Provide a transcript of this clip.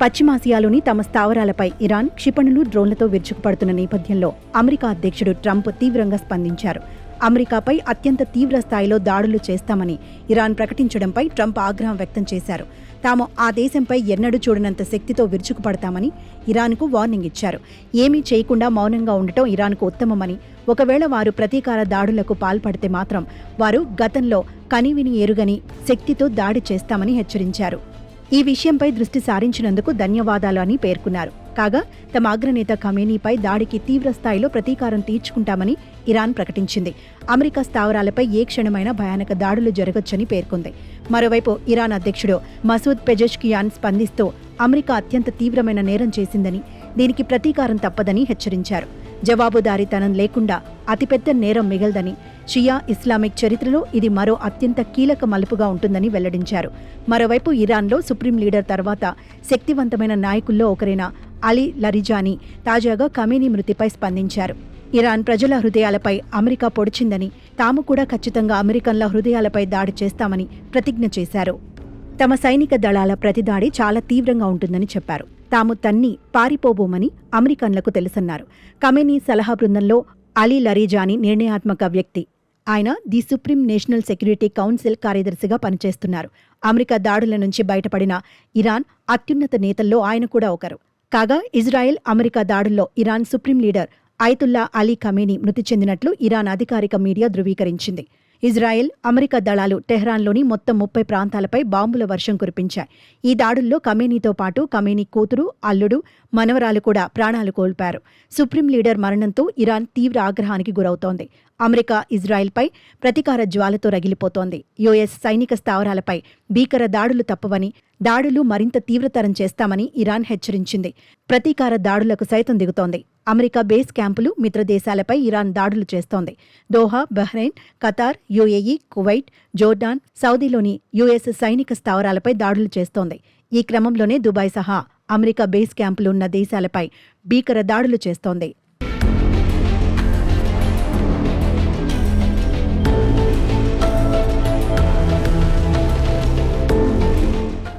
పశ్చిమాసియాలోని తమ స్థావరాలపై ఇరాన్ క్షిపణులు, డ్రోన్లతో విరుచుకుపడుతున్న నేపథ్యంలో అమెరికా అధ్యక్షుడు ట్రంప్ తీవ్రంగా స్పందించారు. అమెరికాపై అత్యంత తీవ్ర స్థాయిలో దాడులు చేస్తామని ఇరాన్ ప్రకటించడంపై ట్రంప్ ఆగ్రహం వ్యక్తం చేశారు. తాము ఆ దేశంపై ఎన్నడూ చూడనంత శక్తితో విరుచుకుపడతామని ఇరాన్కు వార్నింగ్ ఇచ్చారు. ఏమీ చేయకుండా మౌనంగా ఉండటం ఇరాన్కు ఉత్తమమని, ఒకవేళ వారు ప్రతీకార దాడులకు పాల్పడితే మాత్రం వారు గతంలో కనివిని ఎరుగని శక్తితో దాడి చేస్తామని హెచ్చరించారు. ఈ విషయంపై దృష్టి సారించినందుకు ధన్యవాదాలు అని పేర్కొన్నారు. కాగా తమ అగ్రనేత ఖమేనీపై దాడికి తీవ్ర స్థాయిలో ప్రతీకారం తీర్చుకుంటామని ఇరాన్ ప్రకటించింది. అమెరికా స్థావరాలపై ఏ క్షణమైనా భయానక దాడులు జరగొచ్చని పేర్కొంది. మరోవైపు ఇరాన్ అధ్యక్షుడు మసూద్ పెజెష్కియాన్ స్పందిస్తూ అమెరికా అత్యంత తీవ్రమైన నేరం చేసిందని, దీనికి ప్రతీకారం తప్పదని హెచ్చరించారు. జవాబుదారీతనం లేకుండా అతిపెద్ద నేరం మిగలదని, షియా ఇస్లామిక్ చరిత్రలో ఇది మరో అత్యంత కీలక మలుపుగా ఉంటుందని వెల్లడించారు. మరోవైపు ఇరాన్లో సుప్రీం లీడర్ తర్వాత శక్తివంతమైన నాయకుల్లో ఒకరైన అలీ లరిజానీ తాజాగా ఖమేనీ మృతిపై స్పందించారు. ఇరాన్ ప్రజల హృదయాలపై అమెరికా పొడిచిందని, తాము కూడా ఖచ్చితంగా అమెరికన్ల హృదయాలపై దాడి చేస్తామని ప్రతిజ్ఞ చేశారు. తమ సైనిక దళాల ప్రతిదాడి చాలా తీవ్రంగా ఉంటుందని చెప్పారు. తాము తన్ని పారిపోబోమని అమెరికన్లకు తెలుసన్నారు. ఖమేనీ సలహా బృందంలో అలీ లరిజానీ నిర్ణయాత్మక వ్యక్తి. ఆయన the supreme national security council కార్యదర్శిగా పనిచేస్తున్నారు. అమెరికా దాడుల నుంచి బయటపడిన ఇరాన్ అత్యున్నత నేతల్లో ఆయన కూడా ఒకరు. కాగా ఇజ్రాయెల్, అమెరికా దాడుల్లో Iran supreme leader Ayatollah Ali Khamenei మృతి చెందినట్లు ఇరాన్ అధికారిక మీడియా ధృవీకరించింది. ఇజ్రాయెల్, అమెరికా దళాలు టెహ్రాన్లోని మొత్తం 30 ప్రాంతాలపై బాంబుల వర్షం కురిపించాయి. ఈ దాడుల్లో ఖమేనీతో పాటు ఖమేనీ కూతురు, అల్లుడు, మనవరాలు కూడా ప్రాణాలు కోల్పారు. సుప్రీం లీడర్ మరణంతో ఇరాన్ తీవ్ర ఆగ్రహానికి గురవుతోంది. అమెరికా ఇజ్రాయెల్పై ప్రతీకార జ్వాలతో రగిలిపోతోంది. యుఎస్ సైనిక స్థావరాలపై భీకర దాడులు తప్పవని, దాడులు మరింత తీవ్రతరం చేస్తామని ఇరాన్ హెచ్చరించింది. ప్రతీకార దాడులకు సైతం దిగుతోంది. అమెరికా బేస్ క్యాంపులు, మిత్రదేశాలపై ఇరాన్ దాడులు చేస్తోంది. Doha, Bahrain, Qatar, UAE, Kuwait, Jordan, సౌదీలోని యుఎస్ సైనిక స్థావరాలపై దాడులు చేస్తోంది. ఈ క్రమంలోనే దుబాయ్ సహా అమెరికా బేస్ క్యాంపులు ఉన్న దేశాలపై భీకర దాడులు చేస్తోంది.